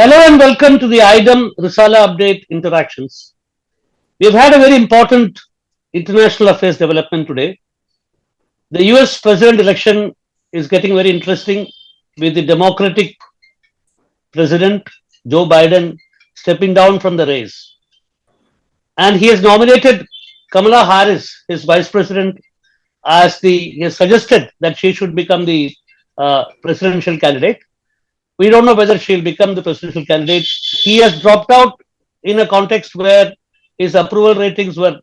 Hello and welcome to the IDEM Risala Update Interactions. We've had a very important international affairs development today. The US president election is getting very interesting with the Democratic President Joe Biden stepping down from the race. And he has nominated Kamala Harris, his vice president, he has suggested that she should become the presidential candidate. We don't know whether she'll become the presidential candidate. He has dropped out in a context where his approval ratings were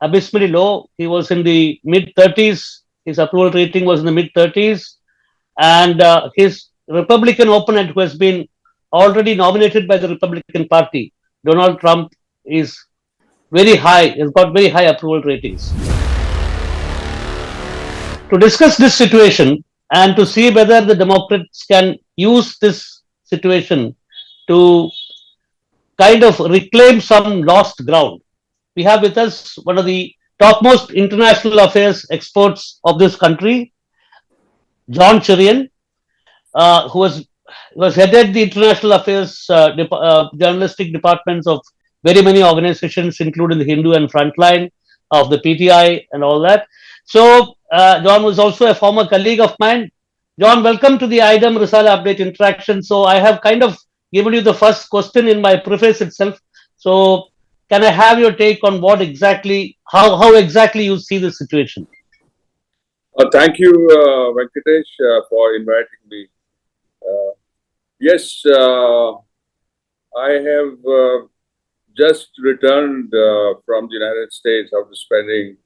abysmally low. He was in the mid 30s. His approval rating was in the mid 30s. And his Republican opponent, who has been already nominated by the Republican Party, Donald Trump, is very high, has got very high approval ratings. To discuss this situation and to see whether the Democrats can use this situation to kind of reclaim some lost ground, we have with us one of the topmost international affairs experts of this country, JohnCheriyan, who was headed the international affairs journalistic departments of very many organizations, including the Hindu and Frontline of the PTI and all that. So, John was also a former colleague of mine. John, welcome to the IDEM Risala Update Interaction. So, I have kind of given you the first question in my preface itself. So, can I have your take on what exactly, how exactly you see the situation? Thank you, Venkatesh, for inviting me. Yes, I have just returned from the United States after spending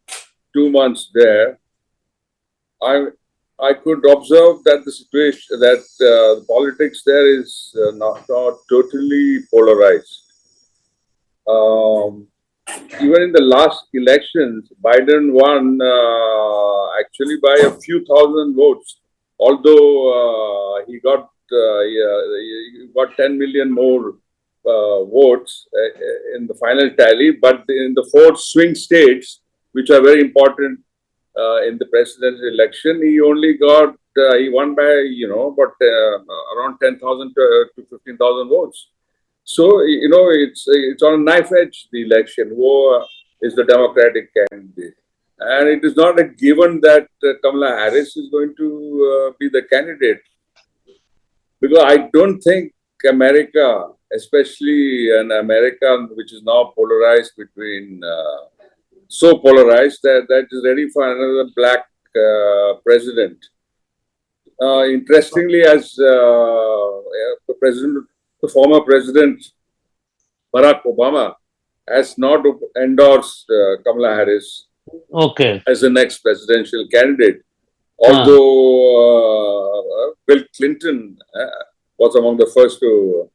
2 months there. I could observe that the situation, that the politics there is not totally polarized. Even in the last elections, Biden won actually by a few thousand votes, although he got 10 million more votes in the final tally. But in the 4 swing states, which are very important in the presidential election, he only got, he won by, about around 10,000 to 15,000 votes. So, it's on a knife edge, the election. Who is the Democratic candidate? And it is not a given that Kamala Harris is going to be the candidate. Because I don't think America, especially an America which is now polarized between, so polarized that is ready for another black president. Interestingly, as the former president Barack Obama has not endorsed Kamala Harris as the next presidential candidate. Although Bill Clinton was among the first to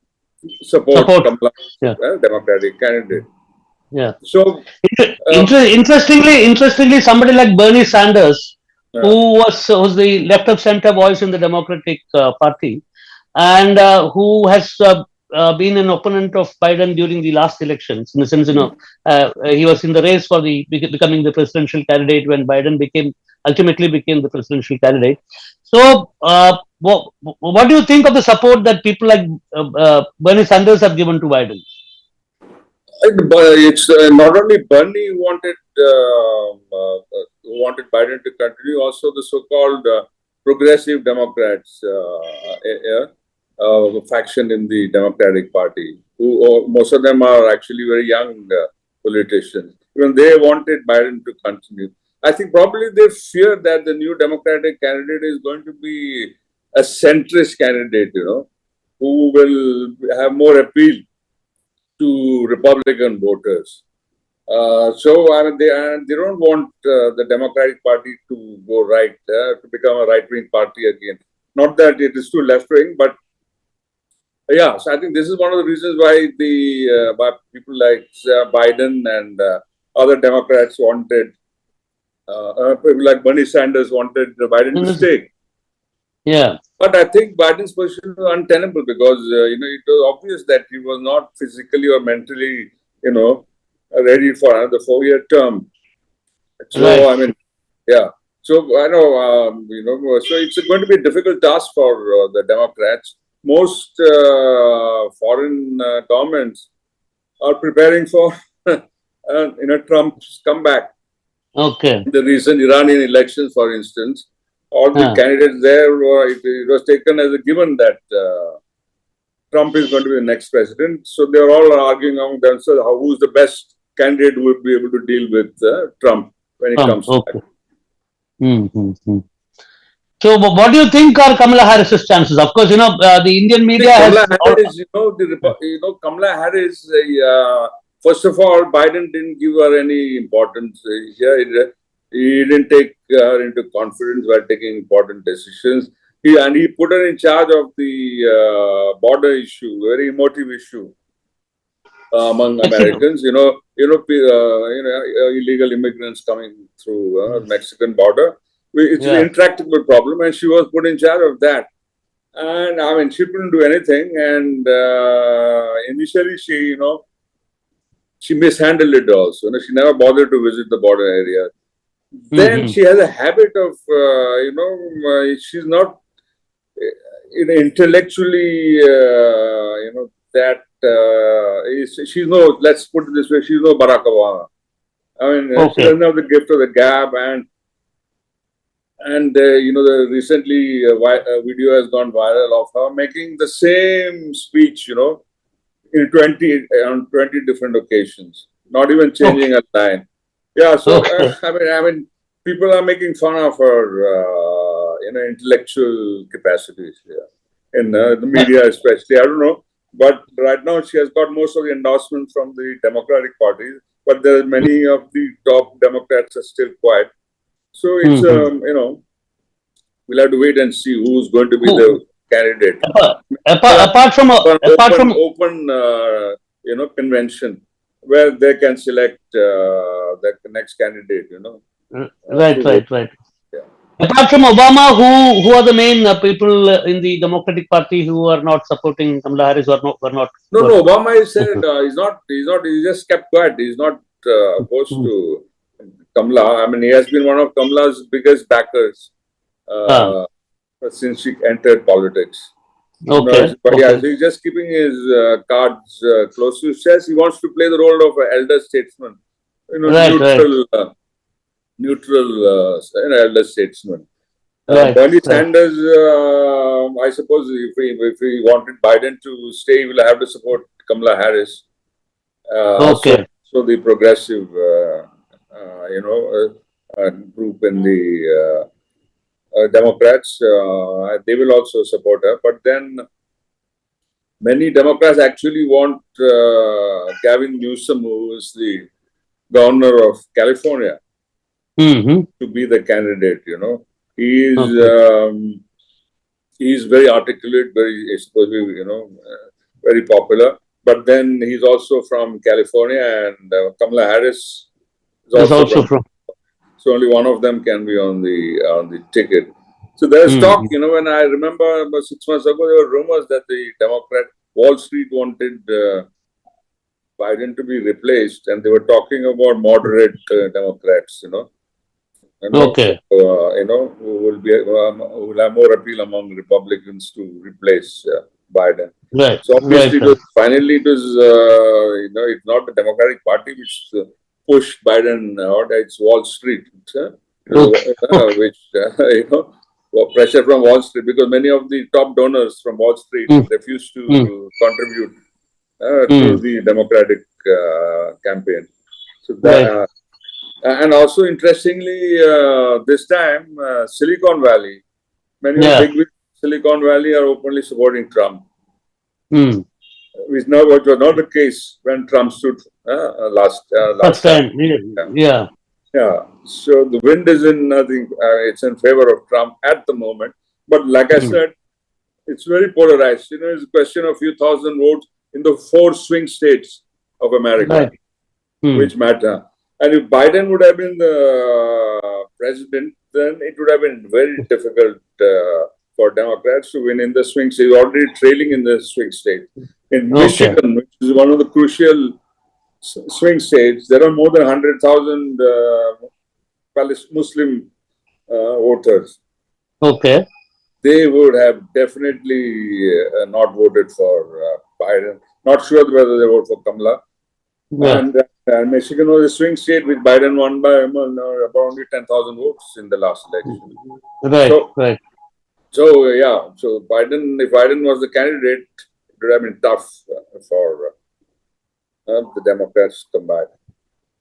support Kamala, Democratic candidate. Yeah. So interestingly, somebody like Bernie Sanders, who was the left of center voice in the Democratic Party, and who has been an opponent of Biden during the last elections, in the sense, he was in the race for becoming the presidential candidate when Biden ultimately became the presidential candidate. So, what do you think of the support that people like Bernie Sanders have given to Biden? It's not only Bernie who wanted Biden to continue, also the so-called progressive Democrats faction in the Democratic Party, who most of them are actually very young politicians. Even they wanted Biden to continue. I think probably they fear that the new Democratic candidate is going to be a centrist candidate, who will have more appeal to Republican voters. So I mean, they don't want the Democratic Party to go right, to become a right-wing party again. Not that it is too left-wing, but yeah. So I think this is one of the reasons why people like Biden and other Democrats wanted, people like Bernie Sanders wanted Biden to stay. Yeah. But I think Biden's position was untenable because, it was obvious that he was not physically or mentally, ready for another 4-year term. So, right. I mean, yeah. So, I know, so it's going to be a difficult task for the Democrats. most foreign governments are preparing for Trump's comeback. Okay. The recent Iranian elections, for instance, all the Huh. candidates there were, it was taken as a given that Trump is going to be the next president. So they are all arguing among themselves who's the best candidate who would be able to deal with Trump when he comes back. Okay. Mm-hmm. So, what do you think are Kamala Harris's chances? Of course, the Indian media Kamala has. Harris, Kamala Harris, first of all, Biden didn't give her any importance. He didn't take her into confidence while taking important decisions. He put her in charge of the border issue, very emotive issue among Americans. Illegal immigrants coming through the Mexican border. It's an intractable problem, and she was put in charge of that. And I mean, she couldn't do anything. And initially, she mishandled it also. She never bothered to visit the border area. Then she has a habit of, she's not intellectually, that she's no, let's put it this way, she's no Barack Obama. I mean, she doesn't have the gift of the gab. And the recently video has gone viral of her making the same speech, in on 20 different occasions, not even changing a line. Yeah, so I mean, people are making fun of her, intellectual capacities. Yeah, in the media especially. I don't know, but right now she has got most of the endorsements from the Democratic Party, but there are many of the top Democrats are still quiet. So it's we'll have to wait and see who's going to be the candidate. Apart from open convention where they can select the next candidate. Right. Yeah. Apart from Obama, who are the main people in the Democratic Party who are not supporting Kamala Harris or were not? No, Obama is said he's not. He just kept quiet. He's not opposed to Kamala. I mean, he has been one of Kamala's biggest backers since she entered politics. Okay. But yeah, so he's just keeping his cards close to his chest. He wants to play the role of an elder statesman, neutral elder statesman. Bernie Sanders, I suppose, if we wanted Biden to stay, he will have to support Kamala Harris. So the progressive, group in the Democrats, they will also support her. But then many Democrats actually want Gavin Newsom, who is the governor of California, to be the candidate. He's very articulate, very supposedly, very popular. But then he's also from California, and Kamala Harris is also from. So only one of them can be on the ticket. So there's talk, when I remember about 6 months ago, there were rumors that the Wall Street wanted Biden to be replaced, and they were talking about moderate Democrats, who will have more appeal among Republicans to replace Biden. Right. So obviously, finally, it was it's not the Democratic Party which pushed Biden out; it's Wall Street, which pressure from Wall Street, because many of the top donors from Wall Street refused to contribute to the Democratic campaign. So that, and also interestingly, this time Silicon Valley, many of the big Silicon Valley are openly supporting Trump. Which was not the case when Trump stood last time. Yeah. So the wind is in nothing. It's in favor of Trump at the moment. But like I said, it's very polarized. It's a question of a few thousand votes in the 4 swing states of America, which matter. And if Biden would have been the president, then it would have been very difficult for Democrats to win in the swing state. Already trailing in the swing state. In Michigan, which is one of the crucial swing states, there are more than 100,000 Muslim voters. Okay. they would have definitely not voted for Biden. Not sure whether they vote for Kamala. Yeah. And Michigan was a swing state which Biden won by about only 10,000 votes in the last election. Right. Right. So yeah, so Biden, if Biden was the candidate, it would have been tough for the Democrats to come back.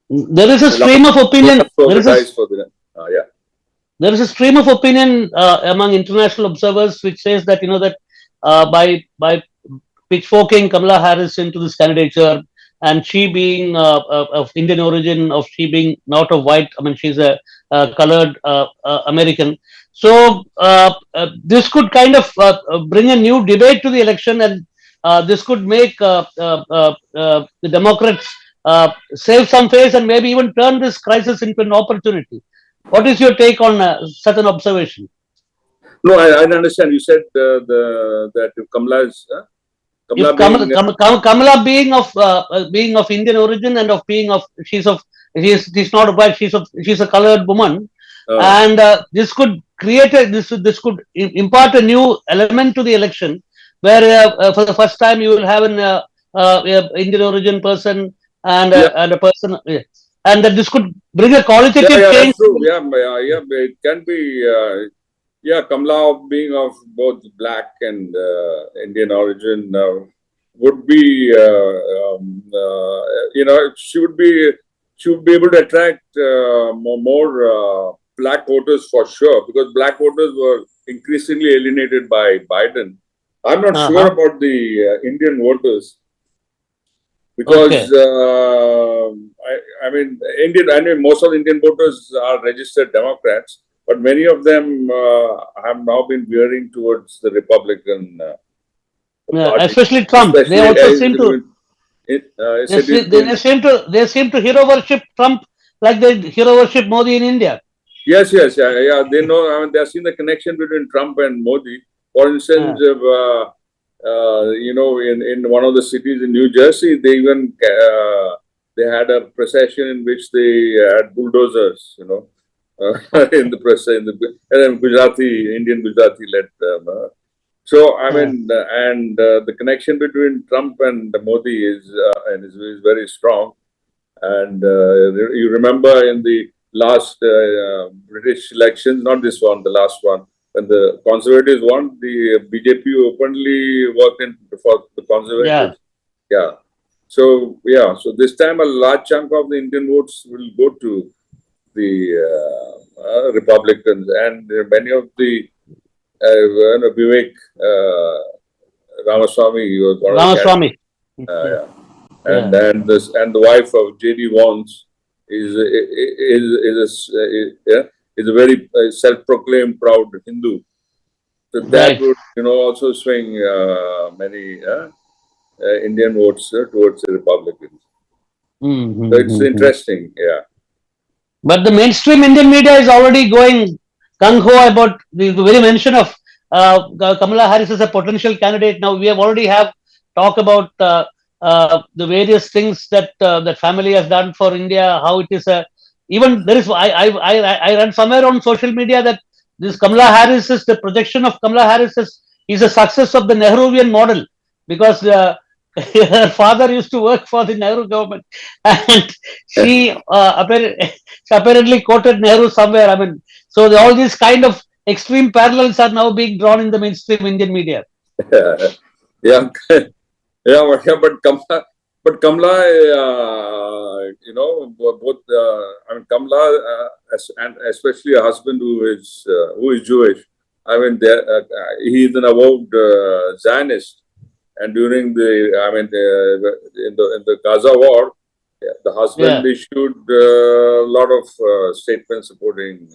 There is a stream of opinion. There is a, Yeah. there is a stream of opinion among international observers which says that that by pitchforking Kamala Harris into this candidature, and she being of Indian origin, of she being not of white, I mean she's a colored American. So this could kind of bring a new debate to the election, and this could make the Democrats save some face and maybe even turn this crisis into an opportunity. What is your take on such an observation? No, I understand. You said that Kamala is If Kamala being of Indian origin and of being of she's not a white, she's a colored woman, and this could create this could impart a new element to the election, where for the first time you will have an Indian origin person and and a person, and that this could bring a qualitative change. That's true. Yeah, it can be. Kamala being of both black and Indian origin would be, she would be able to attract more black voters for sure, because black voters were increasingly alienated by Biden. I'm not sure about the Indian voters, because I mean most of the Indian voters are registered Democrats. But many of them have now been veering towards the Republican party. Especially Trump. Especially, they also seem to they seem to hero worship Trump like they hero worship Modi in India. Yes. They know. I mean, they have seen the connection between Trump and Modi. For instance, in one of the cities in New Jersey, they even they had a procession in which they had bulldozers. In the press, in the Indian Gujarati led them. So I mean, and the connection between Trump and Modi is very strong. And you remember in the last British elections, not this one, the last one, when the Conservatives won, the BJP openly worked for the Conservatives. Yeah. So this time a large chunk of the Indian votes will go to the Republicans, and many of the Vivek Ramaswamy was one Ramaswamy. And the wife of J.D. Vance is a very self-proclaimed proud Hindu. So that would also swing many Indian votes towards the Republicans. So it's interesting, But the mainstream Indian media is already going gung-ho about the very mention of Kamala Harris as a potential candidate. Now we already have talk about the various things that that family has done for India. How it is even there is I read somewhere on social media that this Kamala Harris is the projection of Kamala Harris is a success of the Nehruvian model, because her father used to work for the Nehru government, and she apparently quoted Nehru somewhere. I mean, so all these kind of extreme parallels are now being drawn in the mainstream Indian media. But Kamala, both Kamala and especially a husband who is Jewish. I mean, he is an avowed Zionist. And during in the Gaza war, the husband issued a lot of statements supporting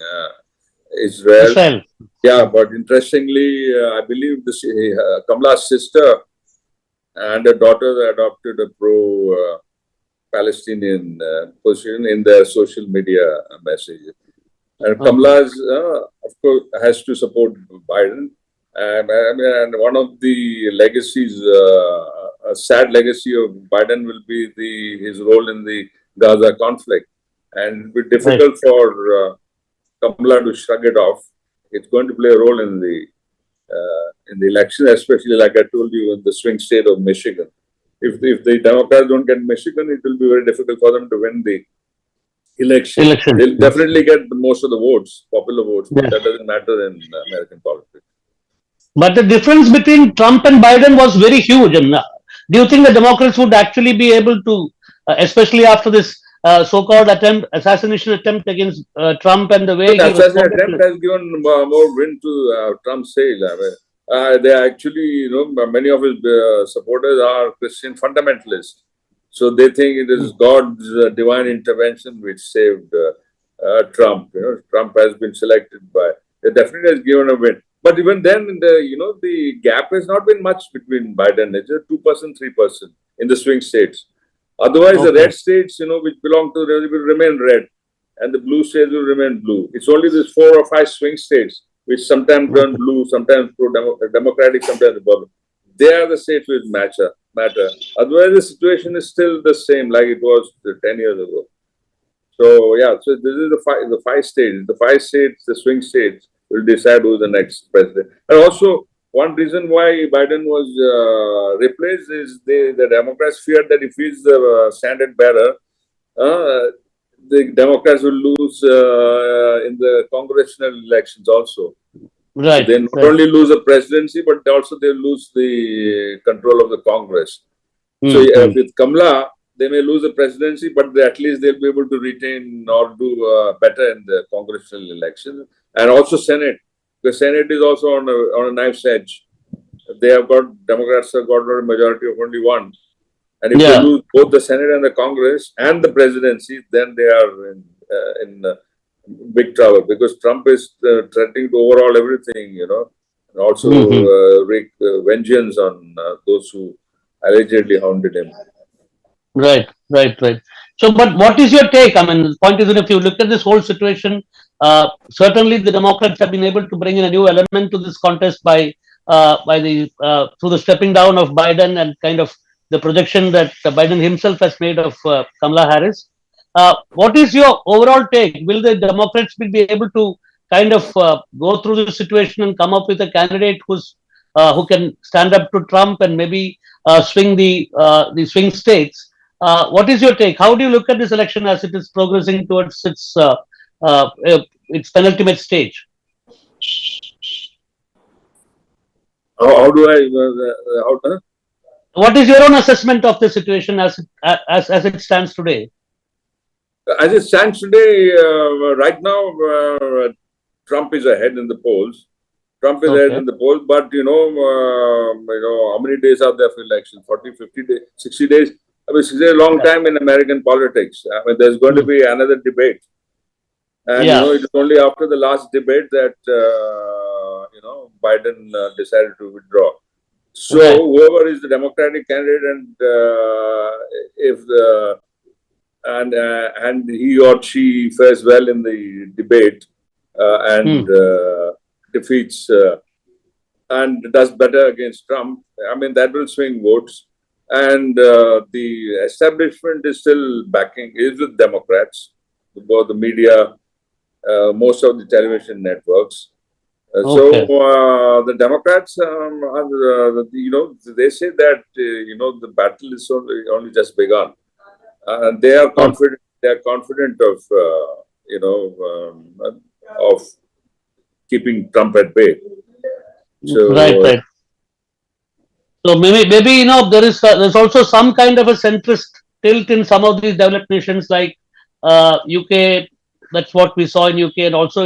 Israel. Yeah, but interestingly, I believe Kamala's sister and her daughter adopted a pro-Palestinian position in their social media messages. And Kamala's, of course, has to support Biden. And one of the legacies, a sad legacy of Biden will be his role in the Gaza conflict. And it will be difficult for Kamala to shrug it off. It's going to play a role in the in the election, especially like I told you in the swing state of Michigan. If the Democrats don't get Michigan, it will be very difficult for them to win the election. Election. They'll definitely get most of the votes, popular votes, but Yes. that doesn't matter in American politics. But the difference between Trump and Biden was very huge. And do you think the Democrats would actually be able to, especially after this so-called assassination attempt against Trump and the way The he assassination responded attempt to it? has given more wind to Trump's sail. I mean, they actually, many of his supporters are Christian fundamentalists. So they think it is God's divine intervention which saved Trump. Trump has been selected by. It definitely has given a win. But even then, the gap has not been much between Biden. It's just 2%, 3% in the swing states. Otherwise, the red states, which belong to, will remain red, and the blue states will remain blue. It's only these 4 or 5 swing states which sometimes turn blue, sometimes pro-democratic, sometimes Republican. They are the states which matter. Otherwise, the situation is still the same like it was 10 years ago. So yeah, so this is the five states. The 5 states, the swing states, will decide who is the next president. And also, one reason why Biden was replaced is the Democrats feared that if he's the standard bearer, the Democrats will lose in the congressional elections also. Right. So they not only lose the presidency, but also they lose the control of the Congress. So with Kamala, they may lose the presidency, but at least they'll be able to retain or do better in the congressional elections. And also Senate. The Senate is also on a knife's edge. Democrats have got a majority of only 1. And if they lose both the Senate and the Congress and the presidency, then they are in big trouble, because Trump is threatening to overhaul everything, and also wreak vengeance on those who allegedly hounded him. Right. So, but what is your take? I mean, the point is that if you look at this whole situation, certainly the Democrats have been able to bring in a new element to this contest by through the stepping down of Biden and kind of the projection that Biden himself has made of Kamala Harris. What is your overall take? Will the Democrats be able to kind of go through the situation and come up with a candidate who can stand up to Trump and maybe swing the swing states? What is your take? How do you look at this election as it is progressing towards its penultimate stage? How do I? What is your own assessment of the situation as it stands today? As it stands today, right now, Trump is ahead in the polls. But how many days are there for election? 40, 50 days, 60 days? I mean, 60 days is a long time in American politics. I mean, there's going to be another debate. And, it is only after the last debate that, Biden decided to withdraw. So, whoever is the Democratic candidate and he or she fares well in the debate and defeats and does better against Trump, I mean, that will swing votes. And the establishment is still is with Democrats, both the media, most of the television networks. So the Democrats, they say that, the battle is only just begun. And they are confident. They are confident of, of keeping Trump at bay. So, right. So maybe there's also some kind of a centrist tilt in some of these developed nations like UK. That's what we saw in UK, and also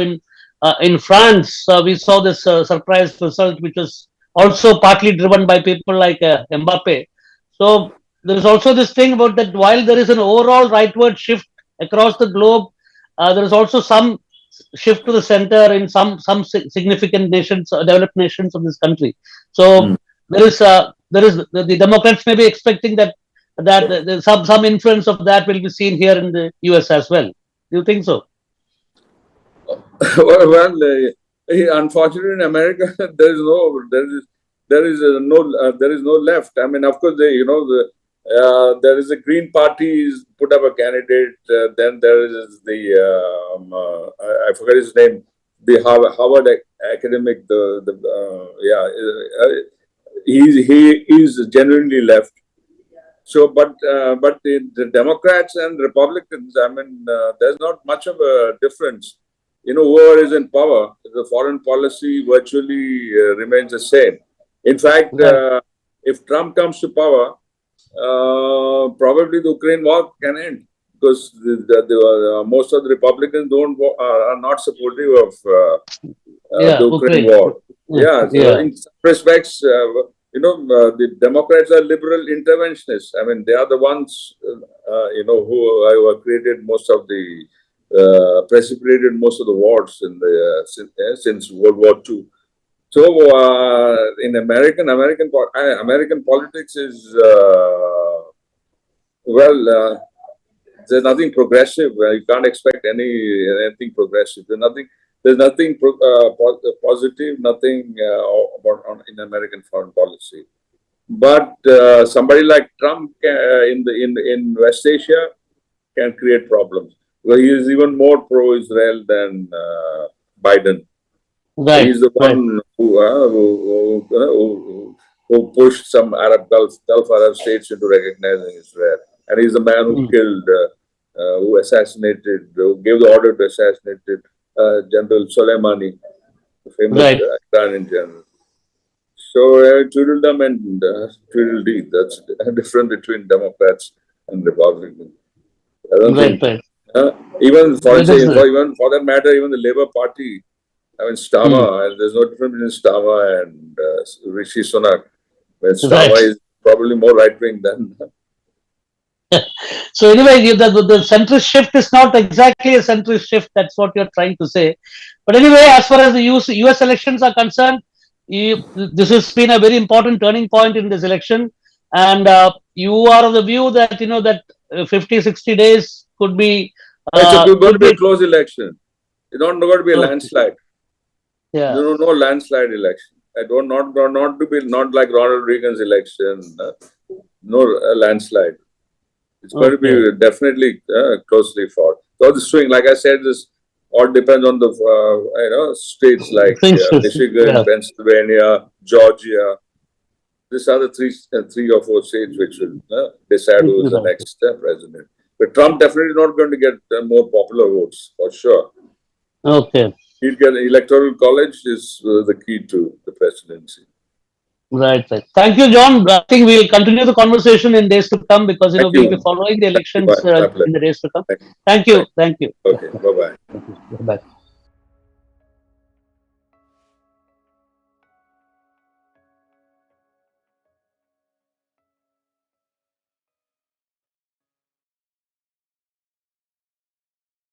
in France we saw this surprise result, which was also partly driven by people like Mbappe. So there is also this thing about that while there is an overall rightward shift across the globe, there is also some shift to the center in some significant nations, developed nations of this country. So there is the Democrats may be expecting that some influence of that will be seen here in the US as well. Do you think so? Unfortunately, in America, there is no left. I mean, of course, there is a Green Party put up a candidate. Then there is I forget his name, Harvard academic, he is genuinely left. So, but the Democrats and Republicans, I mean, there's not much of a difference. Whoever is in power, the foreign policy virtually remains the same. In fact, if Trump comes to power, probably the Ukraine war can end, because most of the Republicans are not supportive of the Ukraine war. So in some respects, the Democrats are liberal interventionists. I mean, they are the ones, who have created most of the, precipitated most of the wars since World War II. So in American politics is there's nothing progressive. You can't expect anything progressive. There's nothing positive, nothing in American foreign policy. But somebody like Trump in West Asia can create problems. Well, he is even more pro-Israel than Biden. Right. He's the one who pushed some Gulf Arab states into recognizing Israel, and he's the man who killed, who assassinated, who gave the order to assassinate General Soleimani, the famous Iranian general. So Tweedledum and Tweedledee, that's the difference between Democrats and Republicans. I don't think. Even for that matter, even the Labour Party. I mean, Starmer, and there's no difference between Starmer and Rishi Sunak. Well, Starmer is probably more right-wing than... So anyway, the centrist shift is not exactly a centrist shift. That's what you're trying to say. But anyway, as far as the US elections are concerned, this has been a very important turning point in this election. And you are of the view that, that 50, 60 days could be... it's going to be a close election. It's not going to be a landslide. Yeah. No landslide election. I don't not like Ronald Reagan's election. No landslide. It's going to be definitely closely fought. So the swing, like I said, this all depends on the states like Michigan, Pennsylvania, Georgia. These are the three or four states which will decide who is the next president. But Trump definitely not going to get more popular votes for sure. Okay. He'll get electoral college is the key to the presidency. Right. Thank you, John. I think we'll continue the conversation in days to come, because we'll be following the elections in the days to come. Thank you. Okay. Bye-bye. Bye.